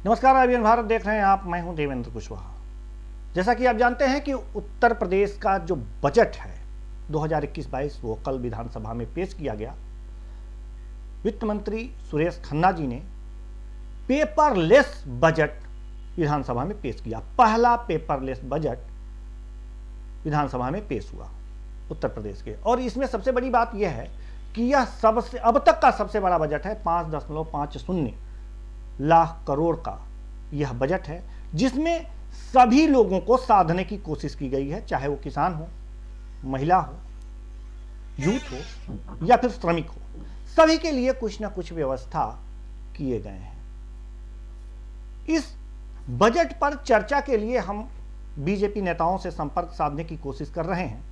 नमस्कार, अभियान भारत देख रहे हैं आप। मैं हूं देवेंद्र कुशवाहा। जैसा कि आप जानते हैं कि उत्तर प्रदेश का जो बजट है 2021-22 वो कल विधानसभा में पेश किया गया। वित्त मंत्री सुरेश खन्ना जी ने पेपरलेस बजट विधानसभा में पेश किया। पहला पेपरलेस बजट विधानसभा में पेश हुआ उत्तर प्रदेश के, और इसमें सबसे बड़ी बात यह है कि यह सबसे अब तक का सबसे बड़ा बजट है। 5.50 लाख करोड़ का यह बजट है, जिसमें सभी लोगों को साधने की कोशिश की गई है, चाहे वो किसान हो, महिला हो, यूथ हो या फिर श्रमिक हो। सभी के लिए कुछ ना कुछ व्यवस्था किए गए हैं। इस बजट पर चर्चा के लिए हम बीजेपी नेताओं से संपर्क साधने की कोशिश कर रहे हैं।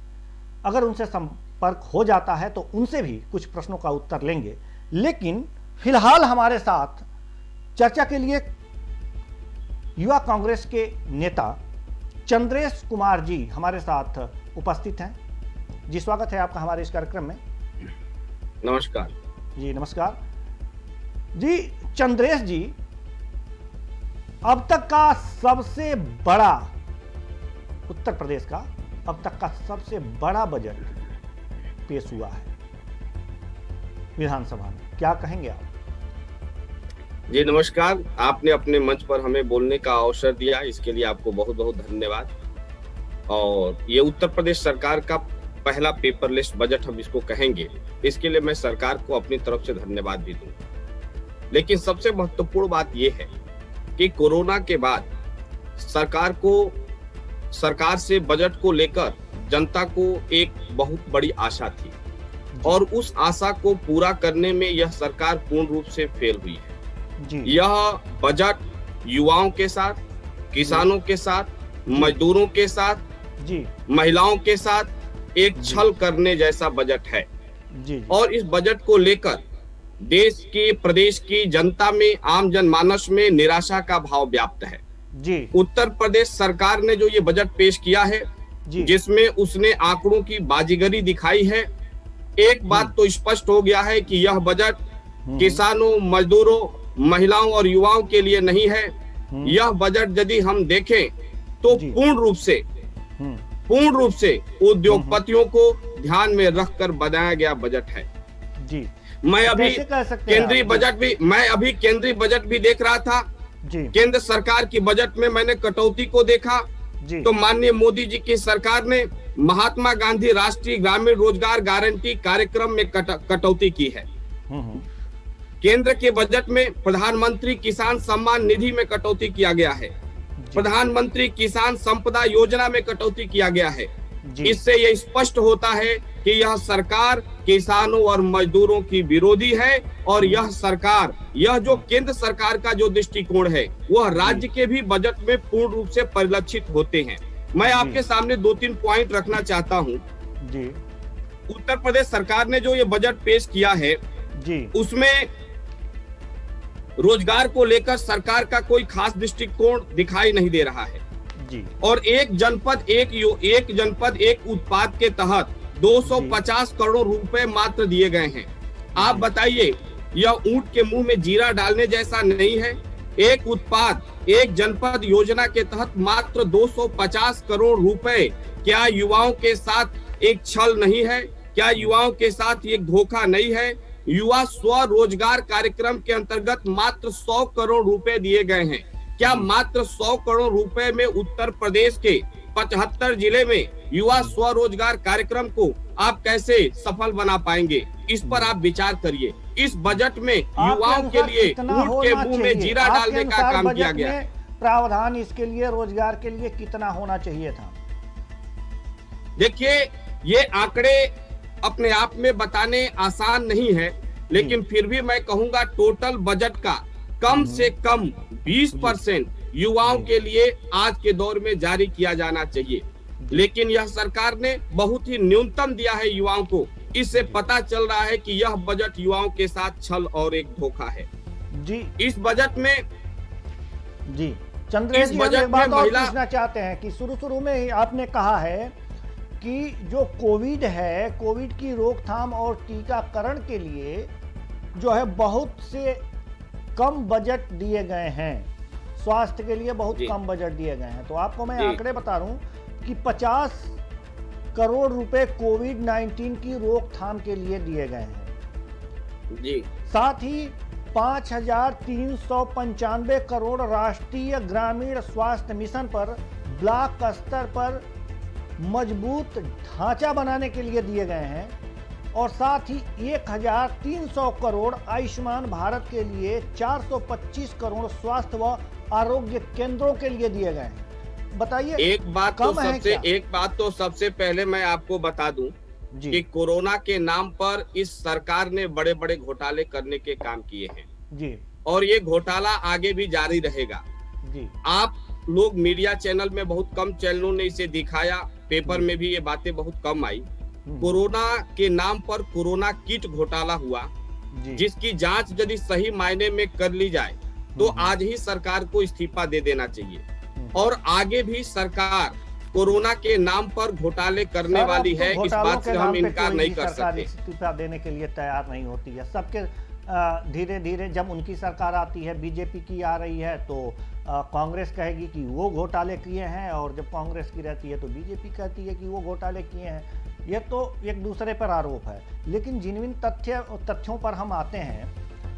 अगर उनसे संपर्क हो जाता है तो उनसे भी कुछ प्रश्नों का उत्तर लेंगे, लेकिन फिलहाल हमारे साथ चर्चा के लिए युवा कांग्रेस के नेता चंद्रेश कुमार जी हमारे साथ उपस्थित हैं। जी, स्वागत है आपका हमारे इस कार्यक्रम में। नमस्कार जी, नमस्कार जी। चंद्रेश जी, अब तक का सबसे बड़ा उत्तर प्रदेश का अब तक का सबसे बड़ा बजट पेश हुआ है विधानसभा में, क्या कहेंगे आप? जी नमस्कार। आपने अपने मंच पर हमें बोलने का अवसर दिया, इसके लिए आपको बहुत बहुत धन्यवाद। और ये उत्तर प्रदेश सरकार का पहला पेपरलेस बजट हम इसको कहेंगे, इसके लिए मैं सरकार को अपनी तरफ से धन्यवाद भी दूंगा। लेकिन सबसे महत्वपूर्ण बात यह है कि कोरोना के बाद सरकार से बजट को लेकर जनता को एक बहुत बड़ी आशा थी, और उस आशा को पूरा करने में यह सरकार पूर्ण रूप से फेल हुई है। यह बजट युवाओं के साथ, किसानों के साथ, मजदूरों के साथ, महिलाओं के साथ एक छल करने जैसा बजट है। और इस बजट को लेकर देश की, प्रदेश की जनता में, आम जनमानस में निराशा का भाव व्याप्त है। उत्तर प्रदेश सरकार ने जो ये बजट पेश किया है, जिसमें उसने आंकड़ों की बाजीगरी दिखाई है, एक बात तो स्पष्ट हो गया है कि यह बजट किसानों, मजदूरों, महिलाओं और युवाओं के लिए नहीं है। यह बजट यदि हम देखें तो पूर्ण रूप से उद्योगपतियों को ध्यान में रखकर बनाया गया बजट है। मैं अभी केंद्रीय बजट भी देख रहा था। केंद्र सरकार की बजट में मैंने कटौती को देखा तो माननीय मोदी जी की सरकार ने महात्मा गांधी राष्ट्रीय ग्रामीण रोजगार गारंटी कार्यक्रम में कटौती की है। केंद्र के बजट में प्रधानमंत्री किसान सम्मान निधि में कटौती किया गया है। प्रधानमंत्री किसान संपदा योजना में कटौती किया गया है। इससे यह स्पष्ट होता है कि यह सरकार किसानों और मजदूरों की विरोधी है, और यह जो केंद्र सरकार का जो दृष्टिकोण है वह राज्य के भी बजट में पूर्ण रूप से परिलक्षित होते हैं। मैं आपके सामने 2-3 पॉइंट रखना चाहता हूं। उत्तर प्रदेश सरकार ने जो ये बजट पेश किया है उसमें रोजगार को लेकर सरकार का कोई खास दृष्टिकोण दिखाई नहीं दे रहा है। और एक जनपद एक उत्पाद के तहत 250 करोड़ रुपए मात्र दिए गए हैं। आप बताइए, यह ऊंट के मुंह में जीरा डालने जैसा नहीं है? एक उत्पाद एक जनपद योजना के तहत मात्र 250 करोड़ रुपए, क्या युवाओं के साथ एक छल नहीं है? क्या युवाओं के साथ एक धोखा नहीं है? युवा स्वरोजगार कार्यक्रम के अंतर्गत मात्र 100 करोड़ रुपए दिए गए हैं। क्या मात्र 100 करोड़ रुपए में उत्तर प्रदेश के 75 जिले में युवा स्वरोजगार कार्यक्रम को आप कैसे सफल बना पाएंगे? इस पर आप विचार करिए। इस बजट में युवाओं के लिए ऊंट के मुंह में जीरा डालने का काम किया गया है। प्रावधान इसके लिए, रोजगार के लिए कितना होना चाहिए था? देखिए, ये आंकड़े अपने आप में बताने आसान नहीं है, लेकिन फिर भी मैं कहूंगा टोटल बजट का कम से कम 20% युवाओं के लिए आज के दौर में जारी किया जाना चाहिए। लेकिन यह सरकार ने बहुत ही न्यूनतम दिया है युवाओं को। इससे पता चल रहा है कि यह बजट युवाओं के साथ छल और एक धोखा है। इस बजट में चंद्रेश जी, हम एक बात और पूछना चाहते हैं कि शुरू में ही आपने कहा है कि जो कोविड है, कोविड की रोकथाम और टीकाकरण के लिए जो है बहुत से कम बजट दिए गए हैं। स्वास्थ्य के लिए बहुत जी। कम बजट दिए गए हैं। तो आपको मैं जी। आंकड़े बता रहा हूं कि 50 करोड़ रुपए कोविड-19 की रोकथाम के लिए दिए गए हैं। जी। साथ ही 5,395 करोड़ राष्ट्रीय ग्रामीण स्वास्थ्य मिशन पर ब्लॉक स्तर पर मजबूत ढांचा बनाने के लिए दिए गए हैं और साथ ही 1,300 करोड़ आयुष्मान भारत के लिए 425 करोड़ स्वास्थ्य व आरोग्य केंद्रों के लिए दिए गए हैं। बताइए, एक बात तो सबसे पहले मैं आपको बता दूं जी कि कोरोना के नाम पर इस सरकार ने बड़े बड़े घोटाले करने के काम किए हैं जी और ये घोटाला आगे भी जारी रहेगा। जी आप लोग मीडिया चैनल में, बहुत कम चैनलों ने इसे दिखाया, पेपर में भी ये बातें बहुत कम आई। कोरोना के नाम पर कोरोना किट घोटाला हुआ, जी जिसकी जांच यदि सही मायने में कर ली जाए तो आज ही सरकार को इस्तीफा दे देना चाहिए और आगे भी सरकार कोरोना के नाम पर घोटाले करने वाली है, इस बात से हम इनकार नहीं कर सकते। इस्तीफा देने के लिए तैयार नहीं होती है। सबके धीरे धीरे जब उनकी सरकार आती है, बीजेपी की आ रही है, तो कांग्रेस कहेगी कि वो घोटाले किए हैं और जब कांग्रेस की रहती है तो बीजेपी कहती है कि वो घोटाले किए हैं। ये तो एक दूसरे पर आरोप है। लेकिन जिन तथ्यों पर हम आते हैं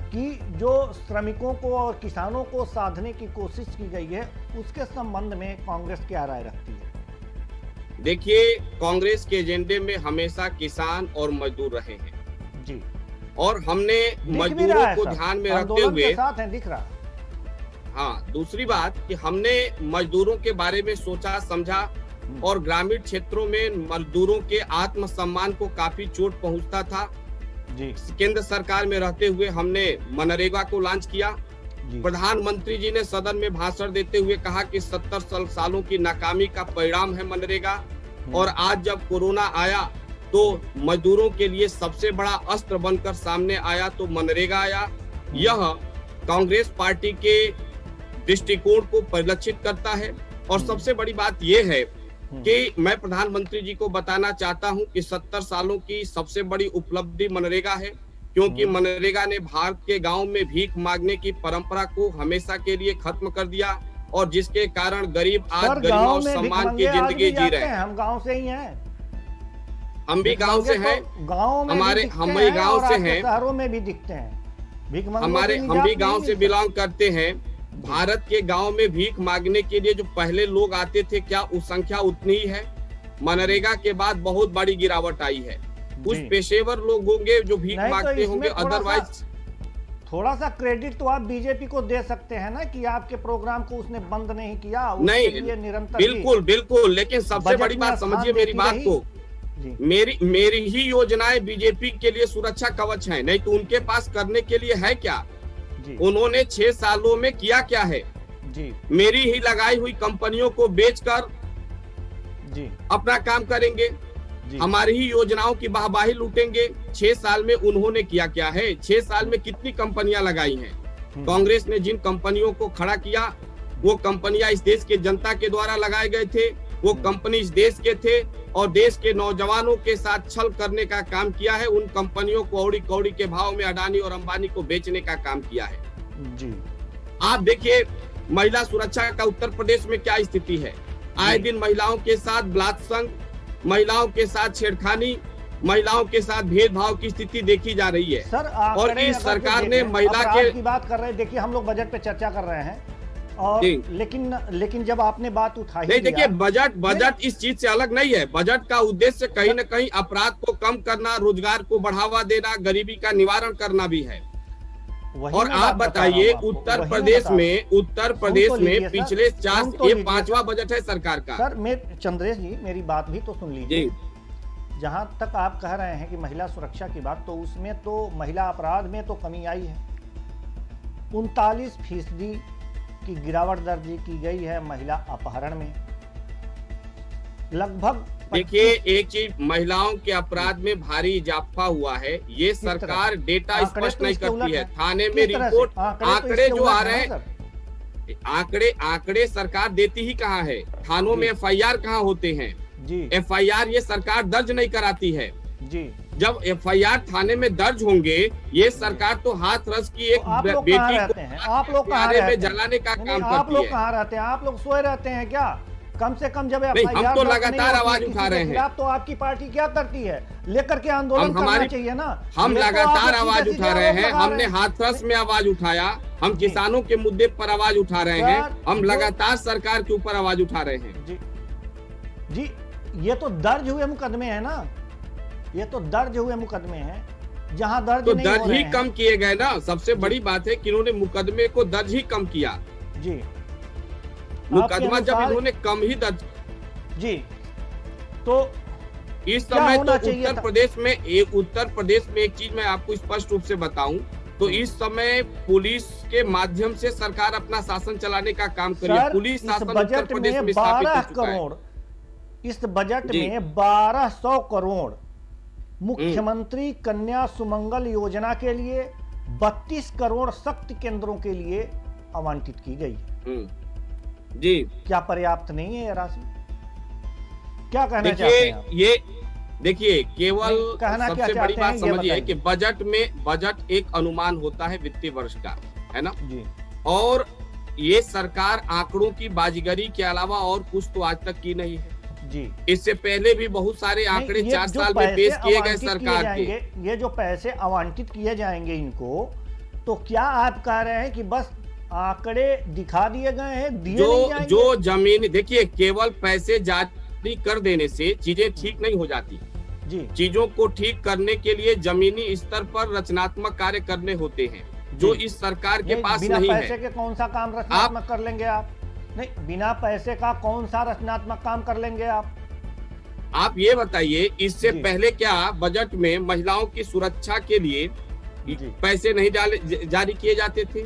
कि जो श्रमिकों को और किसानों को साधने की कोशिश की गई है, उसके संबंध में कांग्रेस क्या राय रखती है? देखिए, कांग्रेस के एजेंडे में हमेशा किसान और मजदूर रहे हैं जी, और हमने मजदूरों को ध्यान में रखते हुए साथ हैं, दिख रहा। हाँ, दूसरी बात कि हमने मजदूरों के बारे में सोचा समझा और ग्रामीण क्षेत्रों में मजदूरों के आत्मसम्मान को काफी चोट पहुंचता था जी। केंद्र सरकार में रहते हुए हमने मनरेगा को लॉन्च किया। प्रधानमंत्री जी ने सदन में भाषण देते हुए कहा कि 70 सालों की नाकामी का परिणाम है मनरेगा, और आज जब कोरोना आया तो मजदूरों के लिए सबसे बड़ा अस्त्र बनकर सामने आया तो मनरेगा आया। यह कांग्रेस पार्टी के दृष्टिकोण को परिलक्षित करता है और सबसे बड़ी बात यह है कि मैं प्रधानमंत्री जी को बताना चाहता हूं कि 70 सालों की सबसे बड़ी उपलब्धि मनरेगा है, क्योंकि मनरेगा ने भारत के गांव में भीख मांगने की परंपरा को हमेशा के लिए खत्म कर दिया और जिसके कारण गरीब आज गरिमा और सम्मान की जिंदगी जी रहे हैं। हम गांव से ही हैं, हम भी गांव से हैं, गांव में हम भी गांव से हैं, शहरों में भी दिखते हैं। हम भी गांव से बिलोंग करते हैं। भारत के गांव में भीख मांगने के लिए जो पहले लोग आते थे, क्या उस संख्या उतनी ही है? मनरेगा के बाद बहुत बड़ी गिरावट आई है। कुछ पेशेवर लोग होंगे जो भीख मांगते होंगे, अदरवाइज थोड़ा सा क्रेडिट तो आप बीजेपी को दे सकते हैं ना कि आपके प्रोग्राम को उसने बंद नहीं किया, नहीं, निरंतर बिल्कुल। लेकिन सबसे बड़ी बात समझिए मेरी बात को, मेरी ही योजनाएं बीजेपी के लिए सुरक्षा कवच है, नहीं तो उनके पास करने के लिए है क्या? उन्होंने 6 सालों में किया क्या है? मेरी ही लगाई हुई कंपनियों को बेचकर अपना काम करेंगे, हमारी ही योजनाओं की वाहवाही लूटेंगे। 6 साल में उन्होंने किया क्या है? 6 साल में कितनी कंपनियां लगाई हैं? कांग्रेस ने जिन कंपनियों को खड़ा किया वो कंपनियां इस देश के जनता के द्वारा लगाए गए थे, वो कंपनी इस देश के थे और देश के नौजवानों के साथ छल करने का काम किया है। उन कंपनियों को औड़ी कौड़ी के भाव में अडानी और अंबानी को बेचने का काम किया है जी। आप देखिए महिला सुरक्षा का उत्तर प्रदेश में क्या स्थिति है। आए दिन महिलाओं के साथ बलात्कार, महिलाओं के साथ छेड़खानी, महिलाओं के साथ भेदभाव की स्थिति देखी जा रही है। सर, और इस सरकार ने महिला की बात कर रहे हैं। देखिए, हम लोग बजट पे चर्चा कर रहे हैं और लेकिन जब आपने बात उठाई, नहीं देखिए, बजट इस चीज से अलग नहीं है। बजट का उद्देश्य कहीं न कहीं अपराध को कम करना, रोजगार को बढ़ावा देना, गरीबी का निवारण करना भी है। और आप बताइए, उत्तर प्रदेश में पिछले 5वां बजट है सरकार का। सर चंद्रेश जी, मेरी बात भी तो सुन लीजिए। जहां तक आप कह रहे हैं कि महिला सुरक्षा की बात, तो उसमें तो महिला अपराध में तो कमी आई है। 39% की गिरावट दर्ज की गई है महिला अपहरण में। लगभग देखिए, एक चीज, महिलाओं के अपराध में भारी इजाफा हुआ है। ये सरकार डेटा स्पष्ट नहीं करती है। थाने में रिपोर्ट, आंकड़े जो आ रहे हैं, आंकड़े सरकार देती ही कहाँ है? थानों में FIR कहाँ होते हैं? FIR ये सरकार दर्ज नहीं कराती है। जब एफआईआर थाने में दर्ज होंगे, ये सरकार तो हाथरस की एक बेटी को आप लोग कहाँ रहते हैं? जलाने का काम करती है। आप लोग कहाँ रहते हैं? आप लोग सोए रहते हैं क्या? कम से कम जब हम तो लगातार आवाज उठा रहे हैं। तो आपकी पार्टी क्या करती है? लेकर के आंदोलन करना चाहिए ना। हम लगातार आवाज उठा रहे हैं। हमने हाथरस में आवाज उठाया, हम किसानों के मुद्दे पर आवाज उठा रहे हैं, हम लगातार सरकार के ऊपर आवाज उठा रहे हैं। जी, ये तो दर्ज हुए मुकदमे हैं ना, ये तो दर्ज हुए मुकदमे हैं। जहां दर्ज तो नहीं दर्ज हो रहे ही हैं, कम किए गए ना। सबसे बड़ी बात है कि इन्होंने मुकदमे को दर्ज ही कम किया। जी, मुकदमा जब इन्होंने कम ही दर्ज, जी, तो इस समय तो उत्तर प्रदेश में एक चीज मैं आपको स्पष्ट रूप से बताऊं तो इस समय पुलिस के माध्यम से सरकार अपना शासन चलाने का काम कर रही है। पुलिस शासन उत्तर प्रदेश में स्थापित हो चुका है। इस बजट में 1200 करोड़ मुख्यमंत्री कन्या सुमंगल योजना के लिए, 32 करोड़ शक्ति केंद्रों के लिए आवंटित की गई है। जी, क्या पर्याप्त नहीं है ये राशि? क्या कहना चाहते हैं आप? ये देखिए, केवल सबसे बड़ी बात समझिए कि बजट एक अनुमान होता है वित्तीय वर्ष का, है ना जी। और ये सरकार आंकड़ों की बाजीगरी के अलावा और कुछ तो आज तक की नहीं है जी। इससे पहले भी बहुत सारे आंकड़े 4 साल में पेश किए गए सरकार के। ये जो पैसे आवंटित किए जाएंगे इनको, तो क्या आप कह रहे हैं कि बस आंकड़े दिखा दिए गए हैं, दिए नहीं जाएंगे? जो जमीन, देखिए, केवल पैसे जारी कर देने से चीजें ठीक नहीं हो जाती जी। चीजों को ठीक करने के लिए जमीनी स्तर पर रचनात्मक कार्य करने होते हैं, जो इस सरकार के पास नहीं है। बिना पैसे के कौन सा काम रचनात्मक कर लेंगे आप? नहीं, बिना पैसे का कौन सा रचनात्मक काम कर लेंगे आप? आप ये बताइए, इससे पहले क्या बजट में महिलाओं की सुरक्षा के लिए पैसे नहीं जारी किए जाते थे?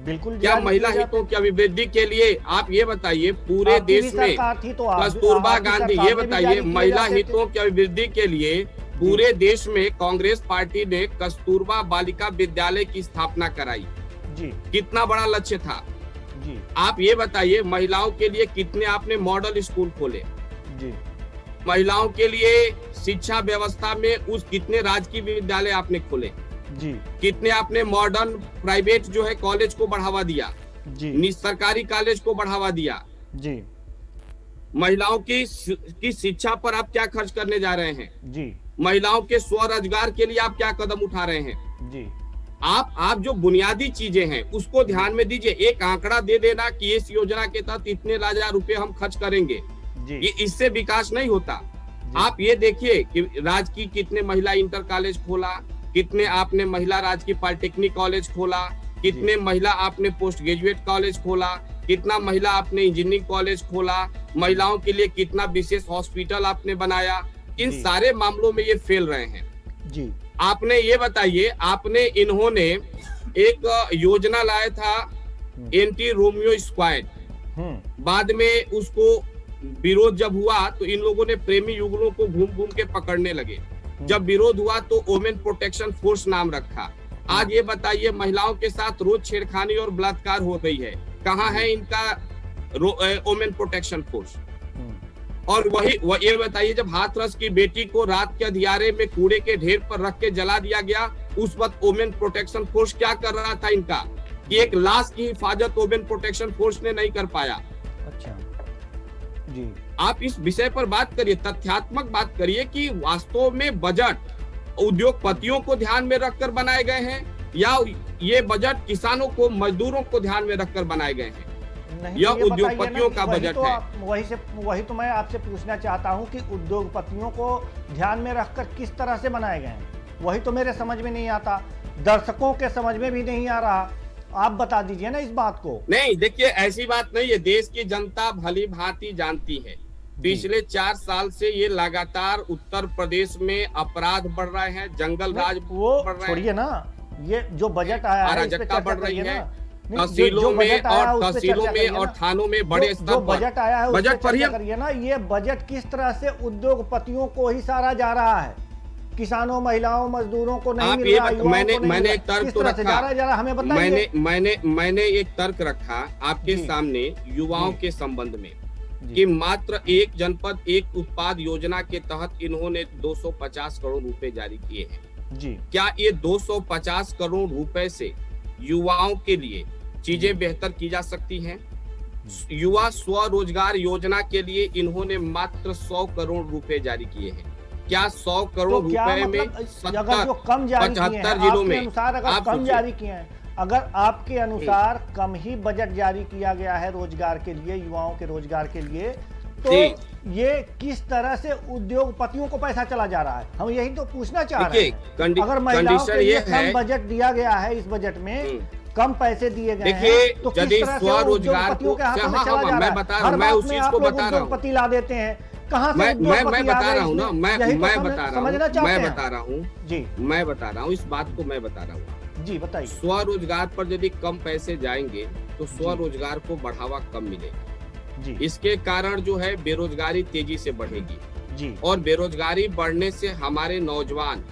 बिल्कुल। क्या महिला हितों की अभिवृद्धि के लिए, आप ये बताइए, पूरे देश में कस्तूरबा गांधी, ये बताइए, महिला हितों की अभिवृद्धि के लिए पूरे देश में कांग्रेस पार्टी ने कस्तूरबा बालिका विद्यालय की स्थापना कराई जी। कितना बड़ा लक्ष्य था जी। आप ये बताइए, महिलाओं के लिए कितने आपने मॉडल स्कूल खोले जी। महिलाओं के लिए शिक्षा व्यवस्था में उस कितने राजकीय विद्यालय आपने खोले जी। कितने आपने मॉडर्न प्राइवेट जो है कॉलेज को बढ़ावा दिया जी। सरकारी कॉलेज को बढ़ावा दिया जी। महिलाओं की शिक्षा पर आप क्या खर्च करने जा रहे हैं जी। महिलाओं के स्वरोजगार के लिए आप क्या कदम उठा रहे हैं जी। आप जो बुनियादी चीजें हैं उसको ध्यान में दीजिए। एक आंकड़ा दे देना कि इस योजना के तहत इतने लाख रुपए हम खर्च करेंगे, ये इससे विकास नहीं होता। आप ये देखिए कि राजकीय कितने महिला इंटर कॉलेज खोला, कितने आपने महिला राजकीय पॉलिटेक्निक कॉलेज खोला, कितने महिला आपने पोस्ट ग्रेजुएट कॉलेज खोला, कितना महिला आपने इंजीनियरिंग कॉलेज खोला, महिलाओं के लिए कितना विशेष हॉस्पिटल आपने बनाया। इन सारे मामलों में ये फेल रहे हैं जी। आपने ये बताइए, इन्होंने एक योजना लाया था एंटी रोमियो स्क्वाड, बाद में उसको विरोध जब हुआ तो इन लोगों ने प्रेमी युगलों को घूम घूम के पकड़ने लगे। जब विरोध हुआ तो वोमेन प्रोटेक्शन फोर्स नाम रखा। आज ये बताइए, महिलाओं के साथ रोज छेड़खानी और बलात्कार हो रही है, कहाँ है इनका वोमेन प्रोटेक्शन फोर्स? और ये बताइए, जब हाथरस की बेटी को रात के अंधियारे में कूड़े के ढेर पर रख के जला दिया गया, उस वक्त वोमेन प्रोटेक्शन फोर्स क्या कर रहा था इनका कि एक लाश की हिफाजत वोमेन प्रोटेक्शन फोर्स ने नहीं कर पाया। अच्छा जी। आप इस विषय पर बात करिए, तथ्यात्मक बात करिए कि वास्तव में बजट उद्योगपतियों को ध्यान में रखकर बनाए गए हैं या ये बजट किसानों को, मजदूरों को ध्यान में रखकर बनाए गए हैं। यह उद्योगपतियों का बजट है। वही तो मैं आपसे पूछना चाहता हूं कि उद्योगपतियों को ध्यान में रखकर किस तरह से बनाए गए हैं, वही तो मेरे समझ में नहीं आता, दर्शकों के समझ में भी नहीं आ रहा। आप बता दीजिए ना इस बात को। नहीं, देखिए, ऐसी बात नहीं है, देश की जनता भली भांति जानती है। पिछले 4 साल से ये लगातार उत्तर प्रदेश में अपराध बढ़ रहे हैं, जंगल राज बढ़ रहे हैं। छोड़िए ना, ये जो बजट आया है, अराजकता बढ़ रही है तहसीलों में और थानों में बड़े स्तर पर। बजट आया है, बजट पर ही करिए ना। ये बजट किस तरह से उद्योगपतियों को ही सारा जा रहा है, किसानों, महिलाओं, मजदूरों को नहीं मिल रहा। मैंने एक तर्क तो रखा, हमें बताइए। मैंने एक तर्क रखा आपके सामने युवाओं के संबंध में। कि मात्र एक जनपद एक उत्पाद योजना के तहत इन्होंने 250 करोड़ रुपए जारी किए हैं जी। क्या ये 250 करोड़ रुपए से युवाओं के लिए चीजें बेहतर की जा सकती हैं? युवा स्वरोजगार योजना के लिए इन्होंने मात्र 100 करोड़ रुपए जारी किए हैं। क्या 100 करोड़ रुपए में अगर जो कम जारी किए हैं, 75 जिलों में अनुसार अगर कम जारी किए हैं, अगर आपके अनुसार कम ही बजट जारी किया गया है रोजगार के लिए, युवाओं के रोजगार के लिए, तो ये किस तरह से उद्योगपतियों को पैसा चला जा रहा है? हम यही तो पूछना चाह रहे हैं। अगर महिलाओं के लिए कम बजट दिया गया है, इस बजट में कम पैसे दिए गए हैं, तो किस तरह से उद्योगपतियों के हाथों में चला जा रहा है? हर बात में आप लोग उद्योगपति ला देते हैं, कहाँ से मैं बता रहा हूँ ना, मैं बता रहा हूँ जी, मैं बता रहा हूँ, इस बात को मैं बता रहा हूँ जी। बताइए। स्वरोजगार पर यदि कम पैसे जाएंगे तो स्वरोजगार को बढ़ावा कम मिलेगा जी। इसके कारण जो है बेरोजगारी तेजी से बढ़ेगी जी, और बेरोजगारी बढ़ने से हमारे नौजवान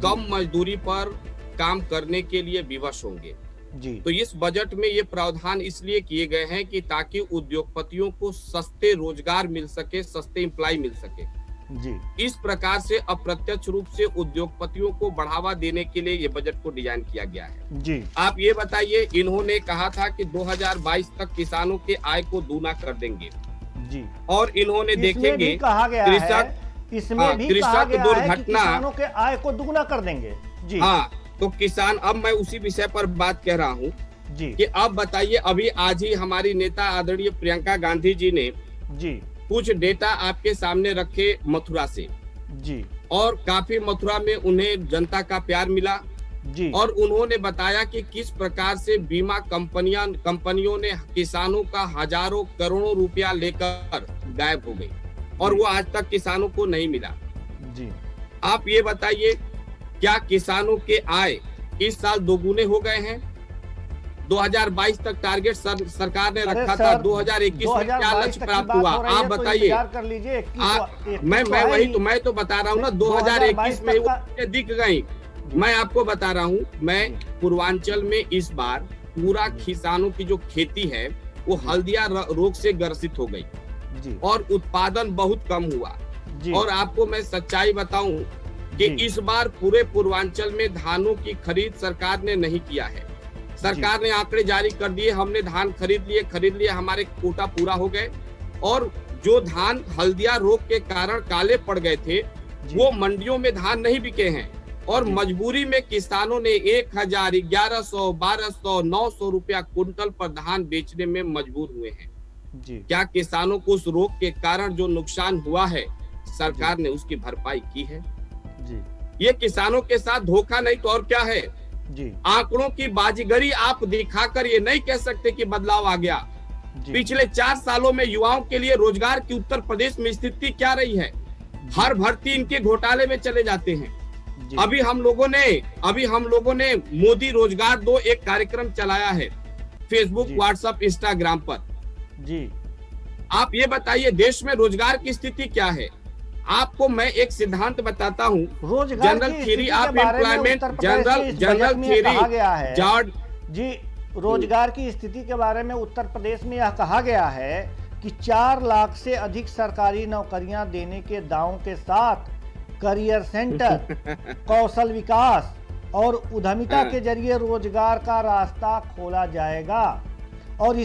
कम मजदूरी पर काम करने के लिए विवश होंगे जी। तो इस बजट में ये प्रावधान इसलिए किए गए हैं कि ताकि उद्योगपतियों को सस्ते रोजगार मिल सके, सस्ते एम्प्लॉय मिल सके जी। इस प्रकार से अप्रत्यक्ष रूप से उद्योगपतियों को बढ़ावा देने के लिए ये बजट को डिजाइन किया गया है जी। आप ये बताइए, इन्होंने कहा था कि 2022 तक किसानों के आय को दूना कर देंगे जी, और इन्होंने देखेंगे कहा गया है, इसमें भी कहा गया है कि किसानों के आय को दुगना कर देंगे जी। हाँ, तो किसान, अब मैं उसी विषय पर बात कह रहा हूँ जी कि अब बताइए, अभी आज ही हमारी नेता आदरणीय प्रियंका गांधी जी ने जी कुछ डेटा आपके सामने रखे मथुरा से जी, और काफी मथुरा में उन्हें जनता का प्यार मिला जी, और उन्होंने बताया कि किस प्रकार से बीमा कंपनियों ने किसानों का हजारों करोड़ों रुपया लेकर गायब हो गई और वो आज तक किसानों को नहीं मिला जी। आप ये बताइए, क्या किसानों के आय इस साल दोगुने हो गए हैं? 2022 तक टारगेट सरकार ने रखा था, 2021 में क्या लक्ष्य प्राप्त हुआ आप बताइए? कर लीजिए। मैं तो बता रहा हूँ ना, 2021 में वो दिख गई। मैं आपको बता रहा हूँ, मैं पूर्वांचल में इस बार पूरा किसानों की जो खेती है वो हल्दिया रोग से ग्रसित हो गई और उत्पादन बहुत कम हुआ। और आपको मैं सच्चाई बताऊं कि इस बार पूरे पूर्वांचल में धानों की खरीद सरकार ने नहीं किया है। सरकार ने आंकड़े जारी कर दिए, हमने धान खरीद लिए, हमारे कोटा पूरा हो गए और जो धान हल्दिया रोग के कारण काले पड़ गए थे वो मंडियों में धान नहीं बिके हैं और मजबूरी में किसानों ने 1000, 1100, 1200, 900 रुपया कुंटल पर धान बेचने में मजबूर हुए हैं जी। क्या किसानों को उस रोग के कारण जो नुकसान हुआ है सरकार ने उसकी भरपाई की है जी। ये किसानों के साथ धोखा नहीं तो और क्या है जी। आंकड़ों की बाजीगरी आप दिखाकर ये नहीं कह सकते कि बदलाव आ गया। पिछले 4 सालों में युवाओं के लिए रोजगार की उत्तर प्रदेश में स्थिति क्या रही है? हर भर्ती इनके घोटाले में चले जाते हैं। अभी हम लोगों ने मोदी रोजगार 2 एक कार्यक्रम चलाया है फेसबुक, व्हाट्सएप, इंस्टाग्राम पर जी। आप ये बताइए देश में रोजगार की स्थिति क्या है? आपको मैं एक सिद्धांत बताता हूँ, general theory of employment, general theory George ji. रोजगार की स्थिति के बारे में उत्तर प्रदेश में यह कहा गया है कि 4 लाख से अधिक सरकारी नौकरियां देने के दावों के साथ करियर सेंटर, कौशल विकास और उद्यमिता के जरिए रोजगार का रास्ता खोला जाएगा और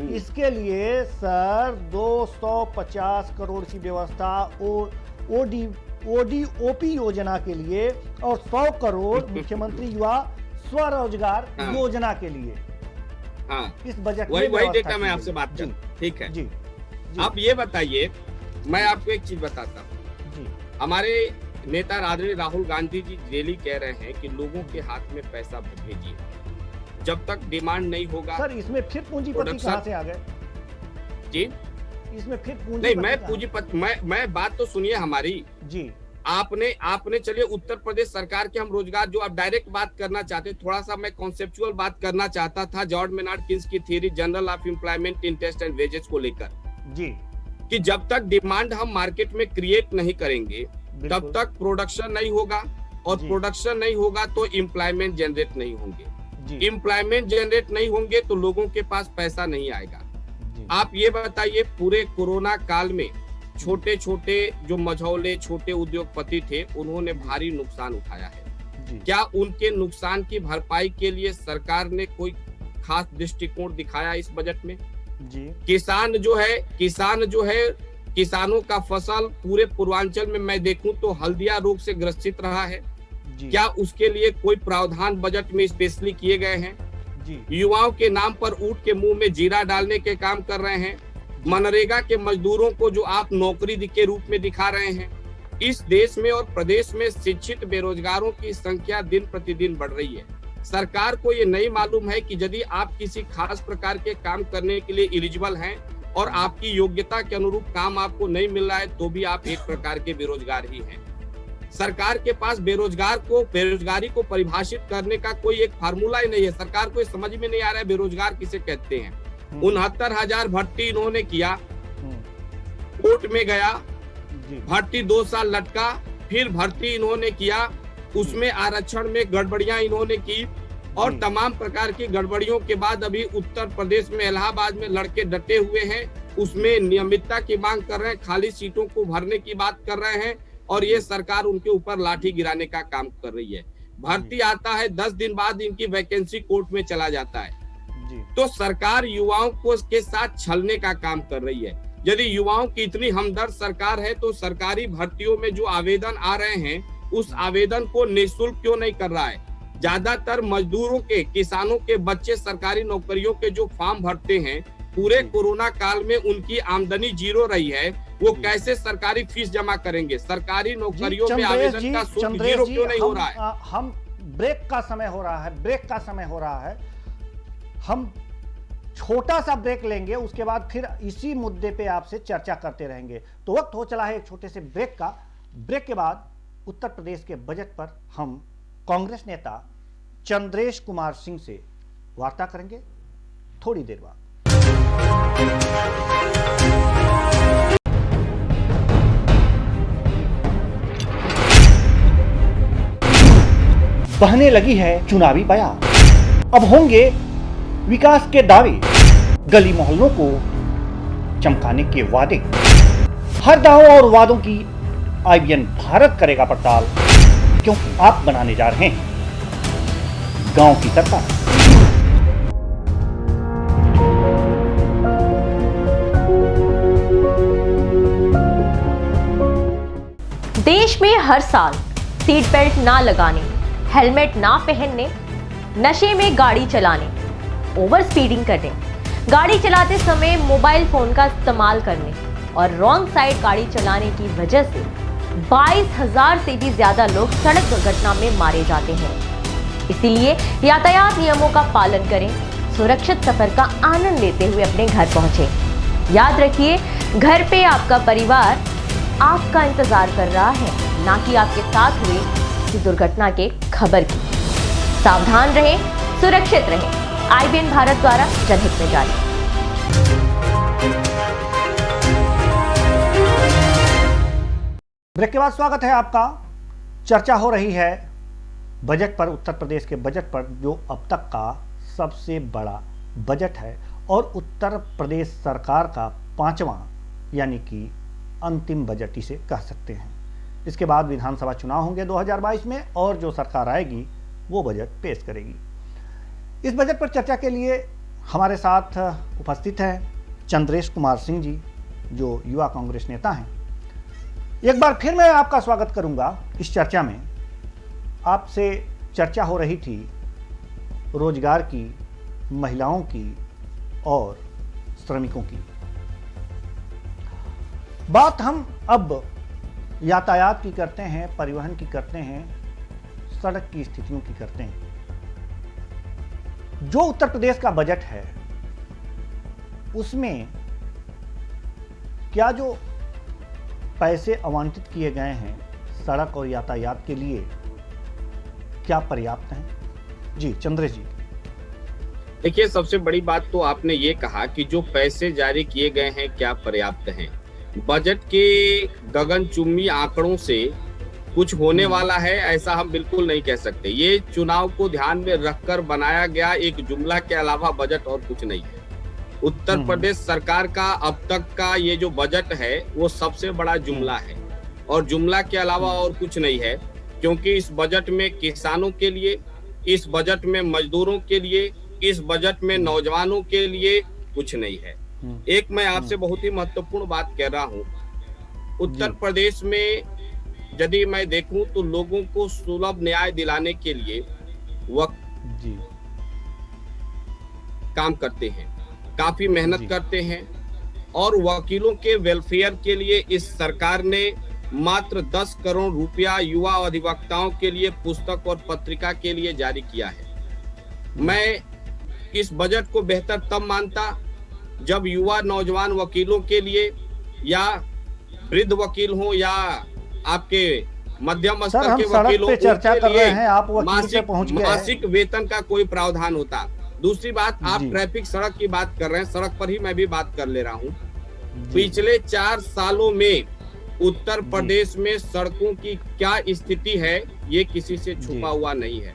इसके लिए सर 250 करोड़ की व्यवस्था ओडीओपी योजना के लिए और 100 करोड़ मुख्यमंत्री युवा स्वरोजगार योजना के लिए इस बजट में वही डेटा मैं आपसे बात कर, ठीक है जी। आप ये बताइए, मैं आपको एक चीज बताता हूँ, हमारे नेता आदरणीय राहुल गांधी जी डेली कह रहे हैं कि लोगों के हाथ में पैसा भेजिए, जब तक डिमांड नहीं होगा। सर इसमें फिर पूंजीपति कहां से आ गए जी? इसमें फिर पूंजीपति नहीं, मैं पूंजीपति, मैं बात तो सुनिए हमारी जी। आपने चलिए उत्तर प्रदेश सरकार के हम रोजगार, जो आप डायरेक्ट बात करना चाहते, थोड़ा सा मैं कॉन्सेप्चुअल बात करना चाहता था जॉर्ज मेनार्ड किन्स की theory general of employment, interest and wages को लेकर जी, कि जब तक डिमांड हम मार्केट में क्रिएट नहीं करेंगे तब तक प्रोडक्शन नहीं होगा और प्रोडक्शन नहीं होगा तो एम्प्लॉयमेंट जनरेट नहीं होंगे। एम्प्लॉयमेंट जनरेट नहीं होंगे तो लोगों के पास पैसा नहीं आएगा। आप ये बताइए, पूरे कोरोना काल में छोटे छोटे जो मझौले छोटे उद्योगपति थे, उन्होंने भारी नुकसान उठाया है। क्या उनके नुकसान की भरपाई के लिए सरकार ने कोई खास दृष्टिकोण दिखाया इस बजट में? किसान जो है किसानों का फसल पूरे पूर्वांचल में मैं देखूं तो हल्दिया रोग से ग्रसित रहा है। क्या उसके लिए कोई प्रावधान बजट में स्पेशली किए गए हैं? युवाओं के नाम पर ऊंट के मुंह में जीरा डालने के काम कर रहे हैं। मनरेगा के मजदूरों को जो आप नौकरी के रूप में दिखा रहे हैं। इस देश में और प्रदेश में शिक्षित बेरोजगारों की संख्या दिन प्रतिदिन बढ़ रही है। सरकार को ये नहीं मालूम है कि यदि आप किसी खास प्रकार के काम करने के लिए एलिजिबल हैं और आपकी योग्यता के अनुरूप काम आपको नहीं मिल रहा है, तो भी आप एक प्रकार के बेरोजगार ही हैं। सरकार के पास बेरोजगारी को परिभाषित करने का कोई एक फार्मूला ही नहीं है। सरकार को समझ में नहीं आ रहा है बेरोजगार किसे कहते हैं। 69,000 भर्ती इन्होंने किया, कोर्ट में गया, भर्ती 2 साल लटका, फिर भर्ती इन्होंने किया, उसमें आरक्षण में गड़बड़ियां इन्होंने की और तमाम प्रकार की गड़बड़ियों के बाद अभी उत्तर प्रदेश में इलाहाबाद में लड़के डटे हुए हैं। उसमें नियमितता की मांग कर रहे हैं, खाली सीटों को भरने की बात कर रहे हैं और ये सरकार उनके ऊपर लाठी गिराने का काम कर रही है। भर्ती आता है, 10 दिन बाद इनकी वैकेंसी कोर्ट में चला जाता है। तो सरकार युवाओं को के साथ छलने का काम कर रही है। यदि युवाओं की इतनी हमदर्द सरकार है तो सरकारी भर्तियों में जो आवेदन आ रहे हैं उस आवेदन को निःशुल्क क्यों नहीं कर रहा है? ज्यादातर मजदूरों के, किसानों के बच्चे सरकारी नौकरियों के जो फॉर्म भरते हैं, पूरे कोरोना काल में उनकी आमदनी जीरो रही है, वो कैसे सरकारी फीस जमा करेंगे? सरकारी नौकरियों में आवेदन का शुल्क जीरो क्यों नहीं हो रहा है? हम ब्रेक का समय हो रहा है, हम छोटा सा ब्रेक लेंगे, उसके बाद फिर इसी मुद्दे पे आपसे चर्चा करते रहेंगे। तो वक्त हो चला है एक छोटे से ब्रेक का। ब्रेक के बाद उत्तर प्रदेश के बजट पर हम कांग्रेस नेता चंद्रेश कुमार सिंह से वार्ता करेंगे थोड़ी देर बाद। बहने लगी है चुनावी बयान, अब होंगे विकास के दावे, गली मोहल्लों को चमकाने के वादे। हर दावों और वादों की आईबीएन भारत करेगा पड़ताल, क्योंकि आप बनाने जा रहे हैं गांव की सरकार। देश में हर साल सीट बेल्ट ना लगाने, हेलमेट ना पहनने, नशे में गाड़ी चलाने, ओवर स्पीडिंग करने, गाड़ी चलाते समय मोबाइल फोन का इस्तेमाल करने और रॉन्ग साइड गाड़ी चलाने की वजह से 22,000 से भी ज्यादा लोग सड़क दुर्घटना में मारे जाते हैं। इसीलिए यातायात नियमों का पालन करें, सुरक्षित सफर का आनंद लेते हुए अपने घर पहुंचे। याद रखिए, घर पे आपका परिवार आपका इंतजार कर रहा है, ना कि आपके साथ हुई किसी दुर्घटना के खबर की। सावधान रहें, सुरक्षित रहें। आईबीएन भारत द्वारा जनहित में जारी। ब्रेक के बाद स्वागत है आपका। चर्चा हो रही है बजट पर, उत्तर प्रदेश के बजट पर, जो अब तक का सबसे बड़ा बजट है और उत्तर प्रदेश सरकार का 5वां यानी कि अंतिम बजट इसे कह सकते हैं। इसके बाद विधानसभा चुनाव होंगे 2022 में और जो सरकार आएगी वो बजट पेश करेगी। इस बजट पर चर्चा के लिए हमारे साथ उपस्थित हैं चंद्रेश कुमार सिंह जी, जो युवा कांग्रेस नेता हैं। एक बार फिर मैं आपका स्वागत करूंगा इस चर्चा में। आपसे चर्चा हो रही थी रोजगार की, महिलाओं की और श्रमिकों की। बात हम अब यातायात की करते हैं, परिवहन की करते हैं, सड़क की स्थितियों की करते हैं। जो उत्तर प्रदेश का बजट है उसमें क्या जो पैसे आवंटित किए गए हैं सड़क और यातायात के लिए, क्या पर्याप्त हैं? जी चंद्रेश जी। देखिए, सबसे बड़ी बात तो आपने ये कहा कि जो पैसे जारी किए गए हैं क्या पर्याप्त हैं। बजट के गगनचुंबी आंकड़ों से कुछ होने वाला है ऐसा हम बिल्कुल नहीं कह सकते। ये चुनाव को ध्यान में रखकर बनाया गया एक जुमला के अलावा बजट और कुछ नहीं है। उत्तर प्रदेश सरकार का अब तक का ये जो बजट है वो सबसे बड़ा जुमला है और जुमला के अलावा और कुछ नहीं है, क्योंकि इस बजट में किसानों के लिए, इस बजट में मजदूरों के लिए, इस बजट में नौजवानों के लिए कुछ नहीं है। एक मैं आपसे बहुत ही महत्वपूर्ण बात कह रहा हूँ। उत्तर प्रदेश में यदि मैं देखूं तो लोगों को सुलभ न्याय दिलाने के लिए वकील काम करते हैं, काफी मेहनत करते हैं और वकीलों के वेलफेयर के लिए इस सरकार ने मात्र 10 करोड़ रुपया युवा अधिवक्ताओं के लिए पुस्तक और पत्रिका के लिए जारी किया है। मैं इस बजट को बेहतर तब मानता जब युवा नौजवान वकीलों के लिए या वृद्ध वकील हो या आपके मध्यम स्तर के वकीलों के लिए मासिक वेतन का कोई प्रावधान होता। दूसरी बात, आप ट्रैफिक सड़क की बात कर रहे हैं, सड़क पर ही मैं भी बात कर ले रहा हूँ। पिछले 4 सालों में उत्तर प्रदेश में सड़कों की क्या स्थिति है ये किसी से छुपा हुआ नहीं है।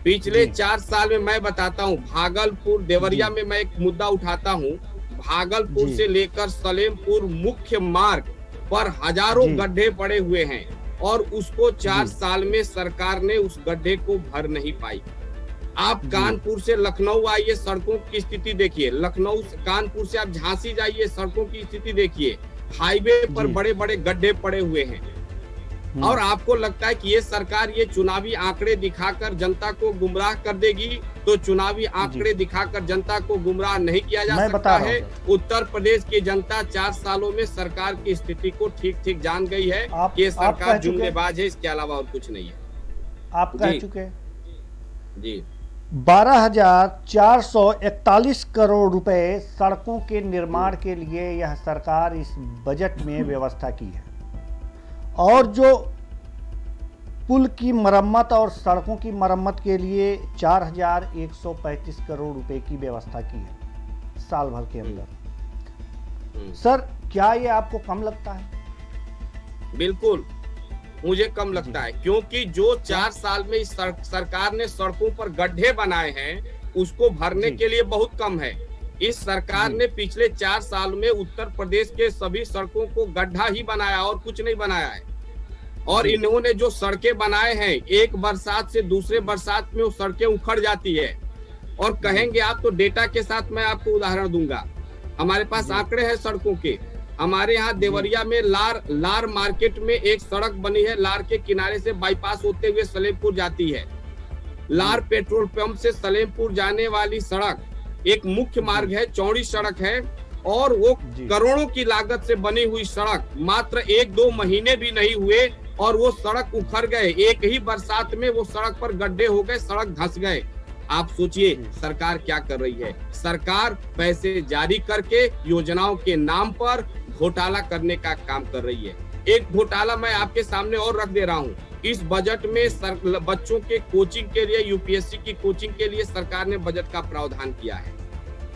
पिछले 4 साल में मैं बताता हूँ, भागलपुर देवरिया में मैं एक मुद्दा उठाता हूँ। भागलपुर से लेकर सलेमपुर मुख्य मार्ग पर हजारों गड्ढे पड़े हुए हैं और उसको 4 साल में सरकार ने उस गड्ढे को भर नहीं पाई। आप कानपुर से लखनऊ आइए, सड़कों की स्थिति देखिए। लखनऊ कानपुर से आप झांसी जाइए, सड़कों की स्थिति देखिए। हाईवे पर बड़े बड़े गड्ढे पड़े हुए हैं और आपको लगता है कि ये सरकार ये चुनावी आंकड़े दिखाकर जनता को गुमराह कर देगी, तो चुनावी आंकड़े दिखाकर जनता को गुमराह नहीं किया जा सकता है। उत्तर प्रदेश की जनता 4 सालों में सरकार की स्थिति को ठीक ठीक जान गई है कि ये सरकार जुमलेबाज है, इसके अलावा और कुछ नहीं है। आप कह चुके जी 12,441 करोड़ रुपए सड़कों के निर्माण के लिए यह सरकार इस बजट में व्यवस्था की है और जो पुल की मरम्मत और सड़कों की मरम्मत के लिए 4,135 करोड़ रुपए की व्यवस्था की है साल भर के अंदर। सर, क्या ये आपको कम लगता है? बिल्कुल मुझे कम लगता है, क्योंकि जो 4 साल में इस सरकार ने सड़कों पर गड्ढे बनाए हैं उसको भरने के लिए बहुत कम है। इस सरकार ने पिछले 4 साल में उत्तर प्रदेश के सभी सड़कों को गड्ढा ही बनाया और कुछ नहीं बनाया है। और इन्होंने जो सड़कें बनाए हैं, एक बरसात से दूसरे बरसात में वो सड़कें उखड़ जाती है। और कहेंगे आप तो डेटा के साथ मैं आपको उदाहरण दूंगा। हमारे पास आंकड़े हैं सड़कों के। हमारे यहाँ देवरिया में लार मार्केट में एक सड़क बनी है, लार के किनारे से बाईपास होते हुए सलेमपुर जाती है। लार पेट्रोल पंप से सलेमपुर जाने वाली सड़क एक मुख्य मार्ग है, चौड़ी सड़क है और वो करोड़ों की लागत से बनी हुई सड़क मात्र 1-2 महीने भी नहीं हुए और वो सड़क उखड़ गए। एक ही बरसात में वो सड़क पर गड्ढे हो गए, सड़क धंस गए। आप सोचिए सरकार क्या कर रही है। सरकार पैसे जारी करके योजनाओं के नाम पर घोटाला करने का काम कर रही है। एक घोटाला मैं आपके सामने और रख दे रहा हूँ। इस बजट में बच्चों के कोचिंग के लिए, यूपीएससी की कोचिंग के लिए सरकार ने बजट का प्रावधान किया है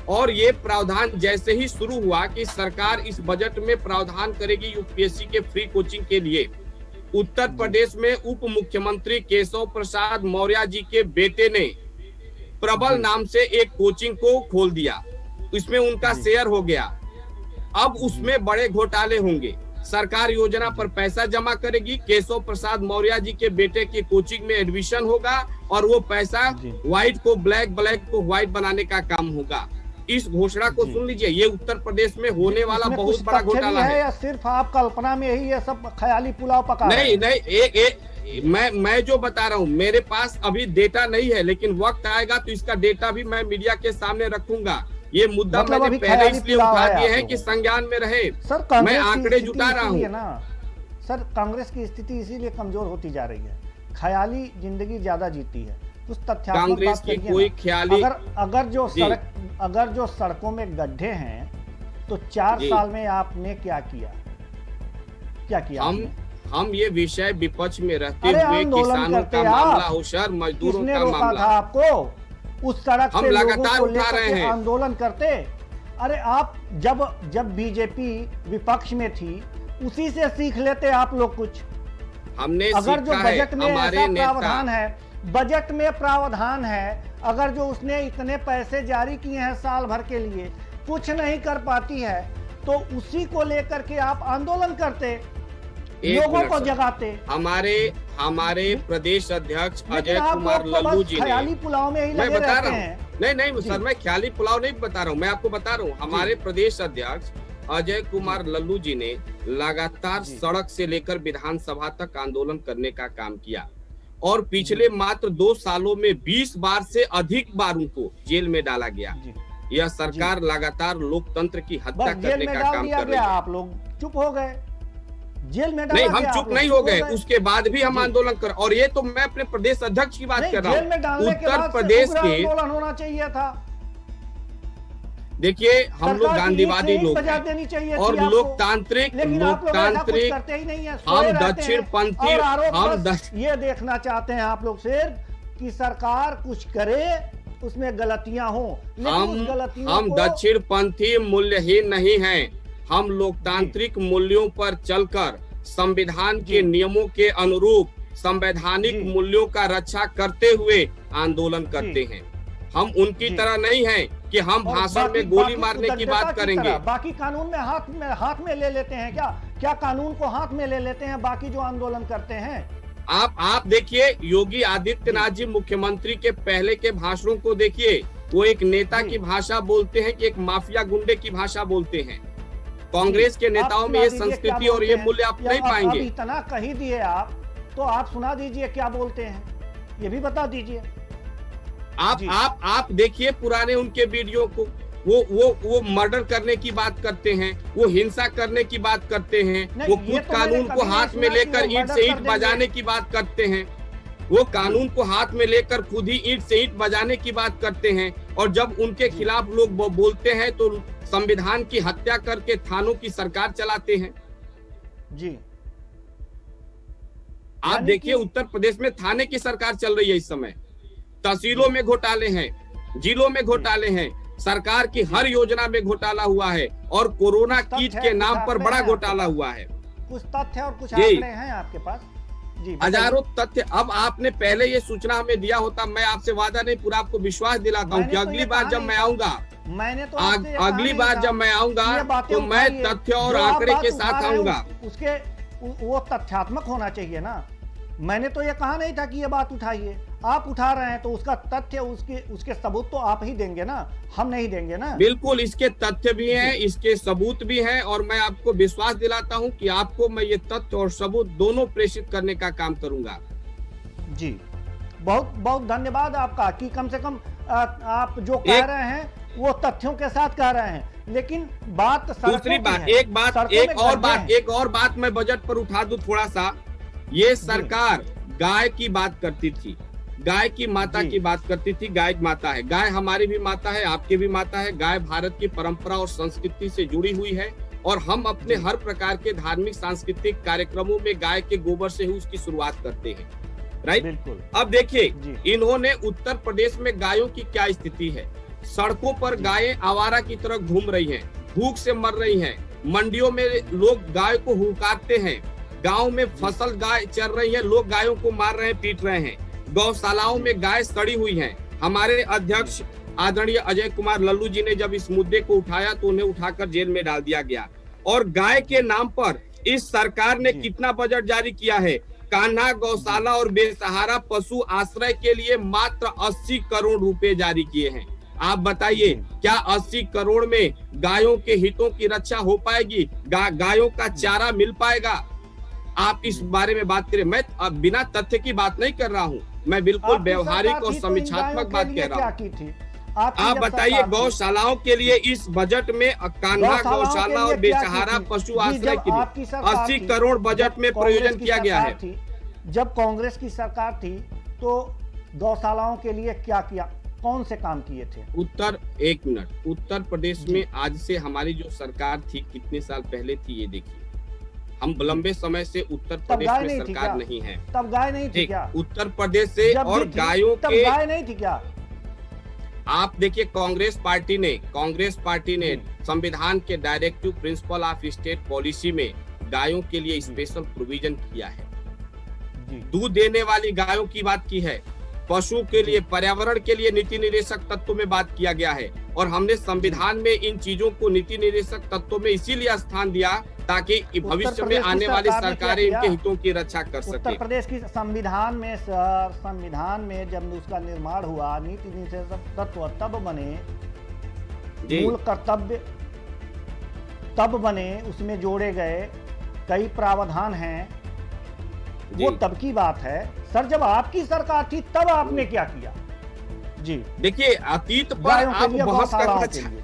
और ये प्रावधान जैसे ही शुरू हुआ कि सरकार इस बजट में प्रावधान करेगी यूपीएससी के फ्री कोचिंग के लिए, उत्तर प्रदेश में उप मुख्यमंत्री केशव प्रसाद मौर्य जी के बेटे ने प्रबल नाम से एक कोचिंग को खोल दिया। इसमें उनका शेयर हो गया। अब उसमें बड़े घोटाले होंगे। सरकार योजना पर पैसा जमा करेगी, केशव प्रसाद मौर्य जी के बेटे की कोचिंग में एडमिशन होगा और वो पैसा व्हाइट को ब्लैक, ब्लैक को व्हाइट बनाने का काम होगा। इस घोषणा को सुन लीजिए, ये उत्तर प्रदेश में होने वाला बहुत बड़ा घोटाला है। या सिर्फ आप कल्पना में ही ये सब ख्याली पुलाव पका? नहीं, मैं जो बता रहा हूँ मेरे पास अभी डेटा नहीं है, लेकिन वक्त आएगा तो इसका डेटा भी मैं मीडिया के सामने रखूंगा। ये मुद्दा मैंने पहले इसलिए उठा दिया है कि संज्ञान में रहे। सर, मैं आंकड़े जुटा रहा हूँ ना। सर, कांग्रेस की स्थिति इसीलिए कमजोर होती जा रही है, ख्याली जिंदगी ज्यादा जीती है। कुछ तथ्यात्मक कांग्रेस की कोई ख्याली अगर जो सड़कों में गड्ढे हैं तो 4 साल में आपने क्या किया? हम ये विषय विपक्ष में रहते हुए किसानों का मामला हो, शहर मजदूरों का मामला आपको उस सड़क हम लगातार उठा रहे हैं, आंदोलन करते। अरे आप जब बीजेपी विपक्ष में थी उसी से सीख लेते आप लोग कुछ। हमने अगर जो सीखा है, बजट में हमारे ऐसा नेता प्रावधान है, बजट में प्रावधान है, अगर जो उसने इतने पैसे जारी किए हैं साल भर के लिए, कुछ नहीं कर पाती है, तो उसी को लेकर के आप आंदोलन करते, लोगों को जगाते। हमारे प्रदेश अध्यक्ष अजय आप कुमार लोग तो लल्लू बस जी ख्याली ने, पुलाव में ही मैं लगे बता रहते रहा हैं। हूँ, नहीं सर, मैं ख्याली पुलाव नहीं बता रहा हूँ, मैं आपको बता रहा हूँ, हमारे प्रदेश अध्यक्ष अजय कुमार लल्लू जी ने लगातार सड़क से लेकर विधानसभा तक आंदोलन करने का काम किया और पिछले मात्र 2 सालों में 20 बार से अधिक बार उनको जेल में डाला गया। यह सरकार लगातार लोकतंत्र की हत्या करने का काम कर रही है। आप लोग चुप हो गए, जेल में नहीं, हम चुप नहीं हो गए, उसके बाद भी हम आंदोलन कर, और ये तो मैं अपने प्रदेश अध्यक्ष की बात कर रहा हूँ। उत्तर प्रदेश के आंदोलन होना चाहिए था। देखिए, हम लोग गांधीवादी लोग हैं और लोकतांत्रिक करते ही नहीं है, हम दक्षिणपंथी, ये देखना चाहते हैं आप लोग सिर्फ कि सरकार कुछ करे, उसमें गलतियां हो, हम दक्षिणपंथी मूल्यहीन नहीं हैं, हम लोकतांत्रिक मूल्यों पर चलकर संविधान के नियमों के अनुरूप संवैधानिक मूल्यों का रक्षा करते हुए आंदोलन करते हैं। हम उनकी तरह नहीं हैं कि हम भाषण में गोली मारने की बात करेंगे। बाकी कानून में हाथ में ले लेते हैं क्या कानून को हाथ में ले लेते हैं बाकी जो आंदोलन करते हैं? आप देखिए, योगी आदित्यनाथ जी मुख्यमंत्री के पहले के भाषणों को देखिए, वो एक नेता की भाषा बोलते हैं कि एक माफिया गुंडे की भाषा बोलते हैं। कांग्रेस के नेताओं में ये संस्कृति और ये मूल्य आप नहीं पाएंगे। इतना कही दिए आप, तो आप सुना दीजिए क्या बोलते हैं, ये भी बता दीजिए। आप देखिए पुराने उनके वीडियो को, वो मर्डर करने की बात करते हैं, वो हिंसा करने की बात करते हैं, वो खुद कानून को हाथ में लेकर ईंट से ईंट बजाने की बात करते हैं, वो कानून को हाथ में लेकर खुद ही ईंट से ईंट बजाने की बात करते हैं, और जब उनके खिलाफ लोग बोलते हैं तो संविधान की हत्या करके थानों की सरकार चलाते हैं। जी, आप देखिए उत्तर प्रदेश में थाने की सरकार चल रही है इस समय। तहसीलों में घोटाले हैं, जिलों में घोटाले हैं, सरकार की हर योजना में घोटाला हुआ है, और कोरोना किट के नाम पर बड़ा घोटाला हुआ है। कुछ तथ्य और कुछ आंकड़े हैं आपके पास? जी, हजारों तथ्य। अब आपने पहले ये सूचना हमें दिया होता, मैं आपसे वादा नहीं, पूरा आपको विश्वास दिलाता हूँ कि अगली बार जब मैं आऊंगा, अगली बार जब मैं आऊंगा तो मैं तथ्य और आंकड़े के साथ आऊंगा। उसके वो तथ्यात्मक होना चाहिए ना। मैंने तो ये कहा नहीं था कि ये बात उठाइए, आप उठा रहे हैं तो उसका तथ्य, उसके सबूत तो आप ही देंगे ना, हम नहीं देंगे ना। बिल्कुल, इसके तथ्य भी हैं, इसके सबूत भी हैं, और मैं आपको विश्वास दिलाता हूं कि आपको मैं ये तथ्य और सबूत दोनों प्रेषित करने का काम करूंगा। जी, बहुत बहुत धन्यवाद आपका कि कम से कम आप जो कह रहे हैं वो तथ्यों के साथ कह रहे हैं, लेकिन बात दूसरी बात, एक और बात मैं बजट पर उठा दूं थोड़ा सा। ये सरकार गाय की बात करती थी, गाय की माता की बात करती थी। गाय माता है, गाय हमारी भी माता है, आपकी भी माता है। गाय भारत की परंपरा और संस्कृति से जुड़ी हुई है, और हम अपने हर प्रकार के धार्मिक सांस्कृतिक कार्यक्रमों में गाय के गोबर से ही उसकी शुरुआत करते हैं, राइट? अब देखिए, इन्होंने उत्तर प्रदेश में गायों की क्या स्थिति है। सड़कों पर गायें आवारा की तरह घूम रही हैं, भूख से मर रही हैं, मंडियों में लोग गाय को हुंकारते हैं, गांव में फसल गाय चर रही है, लोग गायों को मार रहे हैं, पीट रहे हैं, गौशालाओं में गाय सड़ी हुई हैं। हमारे अध्यक्ष आदरणीय अजय कुमार लल्लू जी ने जब इस मुद्दे को उठाया तो उन्हें उठाकर जेल में डाल दिया गया। और गाय के नाम पर इस सरकार ने कितना बजट जारी किया है? कान्हा गौशाला और बेसहारा पशु आश्रय के लिए मात्र 80 करोड़ रुपए जारी किए हैं। आप बताइए, क्या 80 करोड़ में गायों के हितों की रक्षा हो पाएगी? गायों का चारा मिल पाएगा? आप इस बारे में बात करें। मैं अब बिना तथ्य की बात नहीं कर रहा हूँ, मैं बिल्कुल व्यवहारिक और समीक्षात्मक बात कह रहा हूँ। आप बताइए, गौशालाओं के लिए इस बजट में कान्हा गौशाला और बेसहारा पशु आश्रय के लिए 80 करोड़ बजट में प्रयोजन किया गया है। जब कांग्रेस की सरकार थी तो गौशालाओं के लिए क्या किया, कौन से काम किए थे? उत्तर प्रदेश में आज से हमारी जो सरकार थी, कितने साल पहले थी ये देखिए। हम लंबे समय से उत्तर प्रदेश में सरकार नहीं है। तब गाय नहीं थी क्या? उत्तर प्रदेश से और गायों के गाय नहीं थी क्या? आप देखिए, कांग्रेस पार्टी ने संविधान के directive principle of state policy में गायों के लिए स्पेशल प्रोविजन किया है। दूध देने वाली गायों की बात की है, पशु के लिए, पर्यावरण के लिए नीति निर्देशक तत्वों में बात किया गया है। और हमने संविधान में इन चीजों को नीति निर्देशक तत्वों में इसीलिए स्थान दिया ताकि भविष्य में आने वाली सरकारें इनके हितों की रक्षा कर सके। उत्तर प्रदेश की संविधान में जब उसका निर्माण हुआ, नीति निर्देशक तत्व तब बने, मूल कर्तव्य तब बने, उसमें जोड़े गए कई प्रावधान हैं, वो तब की बात है। सर, जब आपकी सरकार थी तब आपने क्या किया? जी देखिए, अतीत पर आप बहस करना चाहिए।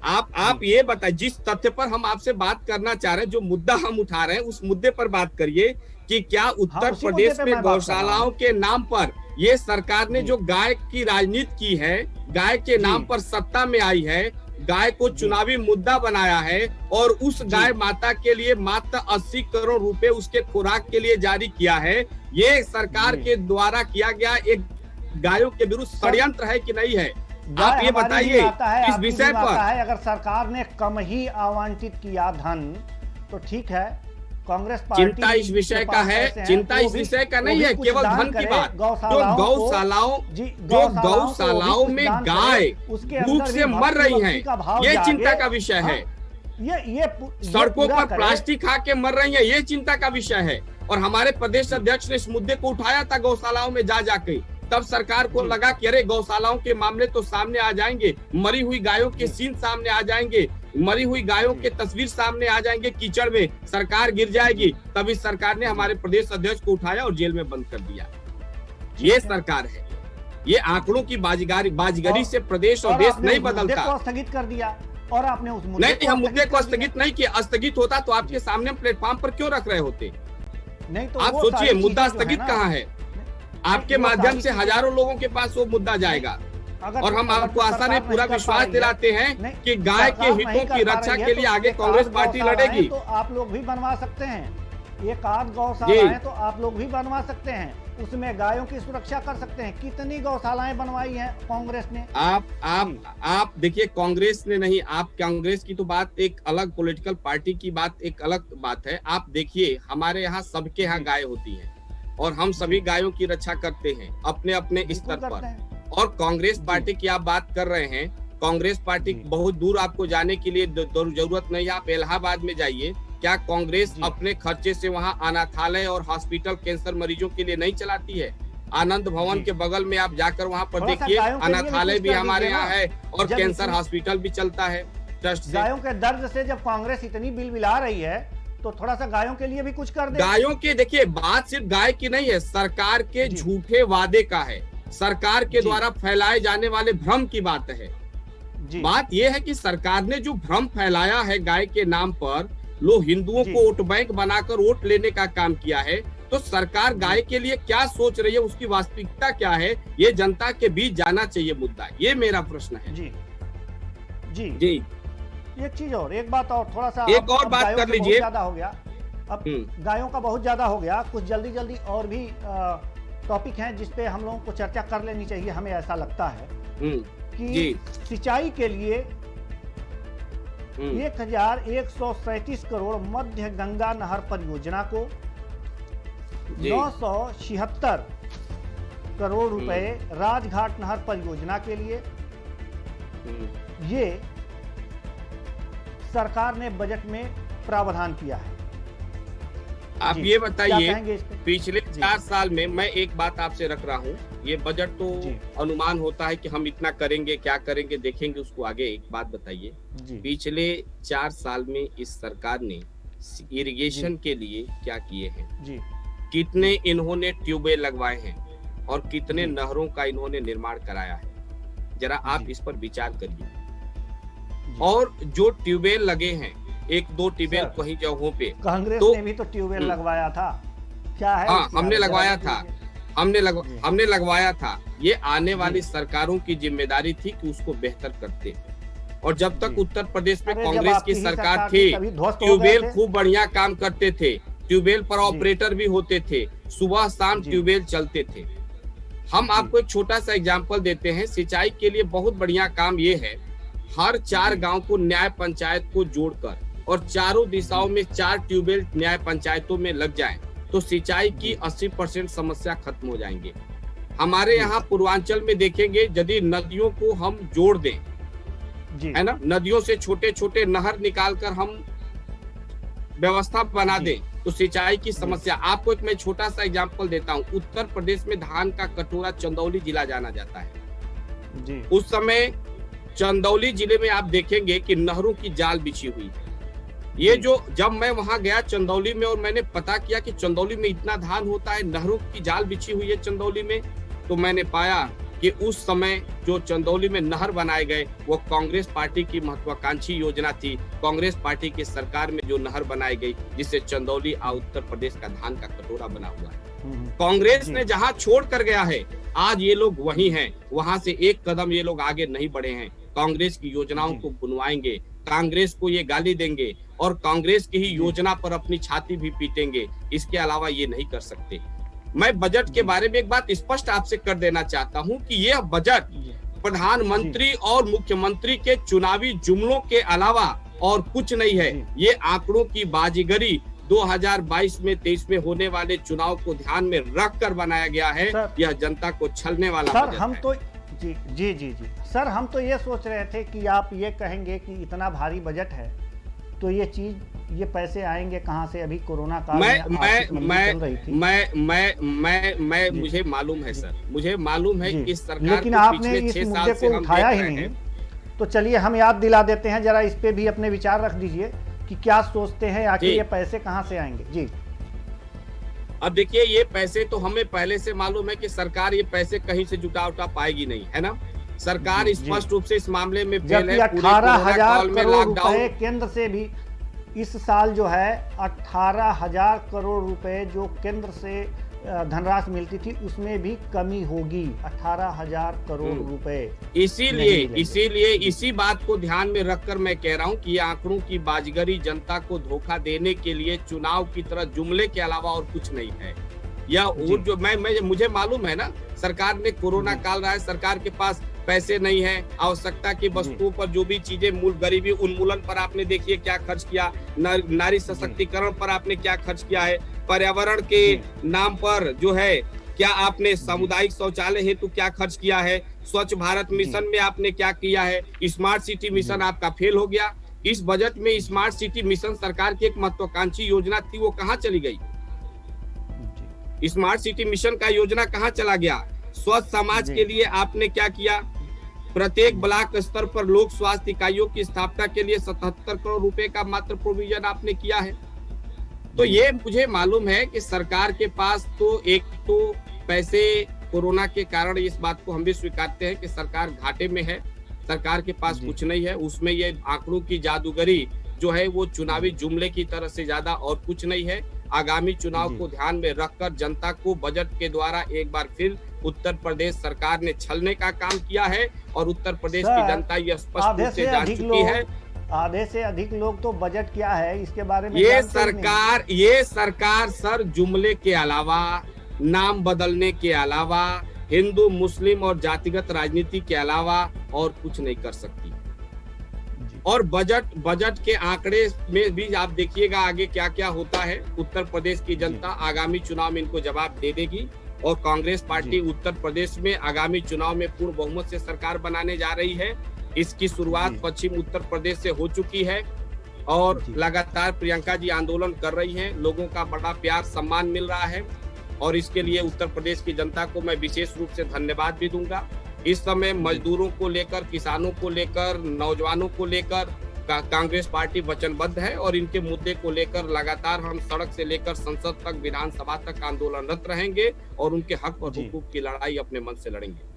आप ये बताइए, जिस तथ्य पर हम आपसे बात करना चाह रहे हैं, जो मुद्दा हम उठा रहे हैं, उस मुद्दे पर बात करिए कि क्या उत्तर प्रदेश में गौशालाओं के नाम पर ये सरकार ने जो गाय की राजनीति की है, गाय के नाम पर सत्ता में आई है, गाय को चुनावी मुद्दा बनाया है और उस गाय माता के लिए मात्र 80 करोड़ रुपए उसके खुराक के लिए जारी किया है, ये सरकार के द्वारा किया गया एक गायों के विरुद्ध षड्यंत्र है कि नहीं है? आप ये बताइए इस विषय पर। अगर सरकार ने कम ही आवंटित किया धन तो ठीक है, कांग्रेस पार्टी चिंता इस विषय का है, चिंता इस विषय का नहीं है, केवल धन की बात। जो गौशालाओं में गाय भूख से मर रही हैं, ये चिंता का विषय है। ये सड़कों पर प्लास्टिक खा के मर रही है, ये चिंता का विषय है। और हमारे प्रदेश अध्यक्ष ने इस मुद्दे को उठाया था गौशालाओं में जाके, तब सरकार को लगा कि अरे गौशालाओं के मामले तो सामने आ जाएंगे, मरी हुई गायों के सीन सामने आ जाएंगे, मरी हुई गायों के तस्वीर सामने आ जाएंगे, कीचड़ में सरकार गिर जाएगी। तभी सरकार ने हमारे प्रदेश अध्यक्ष को उठाया और जेल में बंद कर दिया। ये सरकार है। ये आंकड़ों की बाजीगरी से प्रदेश और देश नहीं बदलता। स्थगित कर दिया और आपने उस मुद्दे नहीं, हम मुद्दे को स्थगित नहीं किया। स्थगित होता तो आपके सामने प्लेटफॉर्म पर क्यों रख रहे होते? नहीं तो आप सोचिए, मुद्दा स्थगित कहाँ है? आपके माध्यम से हजारों लोगों के पास वो मुद्दा जाएगा। और हम आपको आशा नहीं, पूरा विश्वास दिलाते हैं कि गाय के हितों की रक्षा के लिए आगे कांग्रेस पार्टी लड़ेगी। तो आप लोग भी बनवा सकते हैं, एक आध गौशालाएं तो आप लोग भी बनवा सकते हैं, उसमें गायों की सुरक्षा कर सकते हैं। कितनी गौशालाएं बनवाई हैं कांग्रेस ने? आप देखिए, कांग्रेस ने नहीं, आप कांग्रेस की तो बात एक अलग, पॉलिटिकल पार्टी की बात एक अलग बात है। आप देखिए, हमारे यहाँ सबके यहाँ गाय होती है और हम सभी गायों की रक्षा करते हैं अपने अपने स्तर पर। और कांग्रेस पार्टी की आप बात कर रहे हैं, कांग्रेस पार्टी बहुत दूर आपको जाने के लिए जरूरत नहीं है, आप इलाहाबाद में जाइए। क्या कांग्रेस अपने खर्चे से वहां अनाथालय और हॉस्पिटल कैंसर मरीजों के लिए नहीं चलाती है? आनंद भवन के बगल में आप जाकर वहां पर देखिए, अनाथालय भी हमारे यहाँ है और कैंसर हॉस्पिटल भी चलता है ट्रस्ट से। गायों के दर्द से जब कांग्रेस इतनी बिलबिला रही है तो थोड़ा सा गायों के लिए भी कुछ कर दे। गायों के, देखिए, बात सिर्फ गाय की नहीं है, सरकार के झूठे वादे का है, सरकार के द्वारा फैलाए जाने वाले भ्रम की बात है। बात यह है कि सरकार ने जो भ्रम फैलाया है गाय के नाम पर, लोग हिंदुओं को वोट बैंक बनाकर वोट लेने का काम किया है, तो सरकार गाय के लिए क्या सोच रही है, उसकी वास्तविकता क्या है, ये जनता के बीच जाना चाहिए मुद्दा। ये मेरा प्रश्न है। जी एक चीज और, एक बात और, थोड़ा सा एक और बात कर लीजिए। ज्यादा हो गया अब, गायों का बहुत ज्यादा हो गया, कुछ जल्दी और भी टॉपिक हैं जिस पे हम लोगों को चर्चा कर लेनी चाहिए। हमें ऐसा लगता है कि सिंचाई के लिए 1137 करोड़ मध्य गंगा नहर परियोजना को 976 करोड़ रुपए राजघाट नहर परियोजना के लिए, ये सरकार ने बजट में प्रावधान किया है। आप ये बताइए, पिछले 4 साल में, मैं एक बात आपसे रख रहा हूँ, ये बजट तो अनुमान होता है कि हम इतना करेंगे, क्या करेंगे देखेंगे उसको आगे। एक बात बताइए, पिछले 4 साल में इस सरकार ने इरिगेशन के लिए क्या किए हैं? कितने इन्होंने ट्यूबवेल लगवाए हैं और कितने नहरों का इन्होंने निर्माण कराया है? जरा आप इस पर विचार करिए। और जो ट्यूबवेल लगे हैं, 1-2 ट्यूबवेल कहीं जगहों पे, कांग्रेस ने भी तो ट्यूबवेल लगवाया था, क्या है? हाँ, हमने लगवाया था। ये आने वाली सरकारों की जिम्मेदारी थी कि उसको बेहतर करते। और जब तक उत्तर प्रदेश में कांग्रेस की सरकार थी, ट्यूबवेल खूब बढ़िया काम करते थे, ट्यूबवेल पर ऑपरेटर भी होते थे, सुबह शाम ट्यूबवेल चलते थे। हम आपको एक छोटा सा एग्जाम्पल देते हैं। सिंचाई के लिए बहुत बढ़िया काम ये है, हर 4 गांव को न्याय पंचायत को जोड़कर और चारों दिशाओं में 4 ट्यूबवेल न्याय पंचायतों में लग जाएं, तो सिंचाई की 80% समस्या खत्म हो जाएंगे। हमारे यहाँ पूर्वांचल में देखेंगे, यदि नदियों को हम जोड़ दें, है ना, नदियों से छोटे छोटे नहर निकालकर हम व्यवस्था बना दें, तो सिंचाई की समस्या। आपको एक मैं छोटा सा एग्जांपल देता हूं। उत्तर प्रदेश में धान का कटोरा चंदौली जिला जाना जाता है जी। उस समय चंदौली जिले में आप देखेंगे कि नहरों की जाल बिछी हुई है। ये जो जब मैं वहां गया चंदौली में और मैंने पता किया कि चंदौली में इतना धान होता है, नहरों की जाल बिछी हुई है चंदौली में, तो मैंने पाया कि उस समय जो चंदौली में नहर बनाए गए वो कांग्रेस पार्टी की महत्वाकांक्षी योजना थी। कांग्रेस पार्टी की सरकार में जो नहर बनाई गई, जिससे चंदौली और उत्तर प्रदेश का धान का कटोरा बना हुआ है। कांग्रेस ने जहां छोड़ कर गया है, आज ये लोग वही हैं, वहां से एक कदम ये लोग आगे नहीं बढ़े हैं। कांग्रेस की योजनाओं को बुनवाएंगे, कांग्रेस को ये गाली देंगे और कांग्रेस की ही योजना पर अपनी छाती भी पीटेंगे। इसके अलावा ये नहीं कर सकते। मैं बजट के बारे में एक बात स्पष्ट आपसे कर देना चाहता हूं कि यह बजट प्रधानमंत्री और मुख्यमंत्री के चुनावी जुमलों के अलावा और कुछ नहीं है। ये आंकड़ों की बाजीगरी 2022 में 23 में होने वाले चुनाव को ध्यान में रख कर बनाया गया है। यह जनता को छलने वाला सर हम तो जी सर, हम तो ये सोच रहे थे कि आप ये कहेंगे कि इतना भारी बजट है तो ये पैसे आएंगे कहां से? अभी कोरोना काल मैं मुझे मालूम है सर, मुझे मालूम है कि सरकार, लेकिन आपने इस मुद्दे को उठाया ही नहीं। तो चलिए हम याद दिला देते हैं, जरा इस पे भी अपने विचार रख दीजिए कि क्या सोचते हैं, आखिर ये पैसे कहां से आएंगे जी। अब देखिए, ये पैसे तो हमें पहले से मालूम है कि सरकार ये पैसे कहीं से जुटा उठा पाएगी नहीं, है ना। सरकार स्पष्ट रूप से इस मामले में फेल है। 18,000 करोड़ रुपए केंद्र से भी इस साल जो है 18,000 करोड़ रुपए जो केंद्र से धनराशि मिलती थी उसमें भी कमी होगी। 18,000 करोड़ रुपए। इसीलिए इसी बात को ध्यान में रखकर मैं कह रहा हूं कि ये आंकड़ों की बाजीगरी जनता को धोखा देने के लिए चुनाव की तरह जुमले के अलावा और कुछ नहीं है। या और जो मुझे मालूम है ना, सरकार ने कोरोना काल रहा है, सरकार के पास पैसे नहीं है, आवश्यकता की वस्तुओं पर जो भी चीजें, मूल गरीबी उन्मूलन पर आपने देखिए क्या खर्च किया, नारी सशक्तिकरण पर आपने क्या खर्च किया है, पर्यावरण के नाम पर जो है क्या आपने सामुदायिक शौचालय हेतु क्या खर्च किया है, स्वच्छ भारत मिशन में आपने क्या किया है, स्मार्ट सिटी मिशन आपका फेल हो गया। इस बजट में स्मार्ट सिटी मिशन सरकार की एक महत्वाकांक्षी योजना थी, वो कहाँ चली गई? स्मार्ट सिटी मिशन का योजना कहाँ चला गया? स्वस्थ समाज के लिए आपने क्या किया? प्रत्येक ब्लॉक स्तर पर लोक स्वास्थ्य इकाइयों की स्थापना के लिए 77 करोड़ रुपए का मात्र प्रोविजन आपने किया है। तो ये मुझे मालूम है कि सरकार के पास तो एक तो पैसे, कोरोना के कारण इस बात को हम भी स्वीकारते हैं कि सरकार घाटे में है, सरकार के पास कुछ नहीं है। उसमें ये आंकड़ों की जादूगरी जो है वो चुनावी जुमले की तरह से ज्यादा और कुछ नहीं है। आगामी चुनाव को ध्यान में रखकर जनता को बजट के द्वारा एक बार फिर उत्तर प्रदेश सरकार ने छलने का काम किया है और उत्तर प्रदेश की जनता यह स्पष्ट रूप से जान चुकी है। आधे से अधिक लोग तो बजट क्या है इसके बारे में ये सरकार सर जुमले के अलावा, नाम बदलने के अलावा, हिंदू मुस्लिम और जातिगत राजनीति के अलावा और कुछ नहीं कर सकती। और बजट के आंकड़े में भी आप देखिएगा आगे क्या क्या होता है। उत्तर प्रदेश की जनता आगामी चुनाव में इनको जवाब दे देगी और कांग्रेस पार्टी उत्तर प्रदेश में आगामी चुनाव में पूर्ण बहुमत से सरकार बनाने जा रही है। इसकी शुरुआत पश्चिम उत्तर प्रदेश से हो चुकी है और लगातार प्रियंका जी आंदोलन कर रही हैं। लोगों का बड़ा प्यार सम्मान मिल रहा है और इसके लिए उत्तर प्रदेश की जनता को मैं विशेष रूप से धन्यवाद भी दूंगा। इस समय मजदूरों को लेकर, किसानों को लेकर, नौजवानों को लेकर कांग्रेस पार्टी वचनबद्ध है और इनके मुद्दे को लेकर लगातार हम सड़क से लेकर संसद तक, विधानसभा तक आंदोलनरत रहेंगे और उनके हक और हुकूक की लड़ाई अपने मन से लड़ेंगे।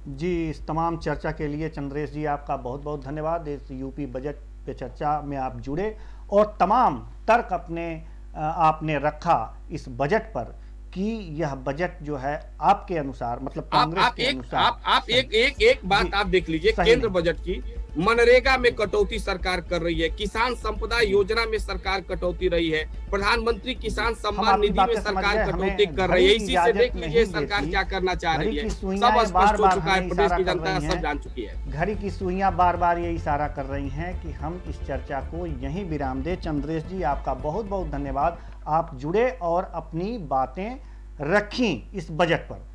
जी, इस तमाम चर्चा के लिए चंद्रेश जी आपका बहुत बहुत धन्यवाद। इस यूपी बजट पे चर्चा में आप जुड़े और तमाम तर्क अपने आपने रखा इस बजट पर कि यह बजट जो है आपके अनुसार, मतलब कांग्रेस के अनुसार आप एक बात आप देख लीजिए, केंद्र बजट की मनरेगा में कटौती सरकार कर रही है, किसान संपदा योजना में सरकार कटौती रही है, प्रधानमंत्री किसान सम्मान निधि में सरकार कटौती कर रही है। इसी से देख लीजिए सरकार क्या करना चाह रही है। सब स्पष्ट हो चुका है, प्रदेश की जनता सब जान चुकी है। घड़ी की सुइयां बार बार ये इशारा कर रही हैं कि हम इस चर्चा को यहीं विराम दें। चंद्रेश जी आपका बहुत बहुत धन्यवाद। आप जुड़े और अपनी बातें रखी इस बजट पर।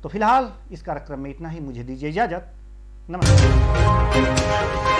तो फिलहाल इस कार्यक्रम में इतना ही, मुझे दीजिए इजाजत, नमस्कार।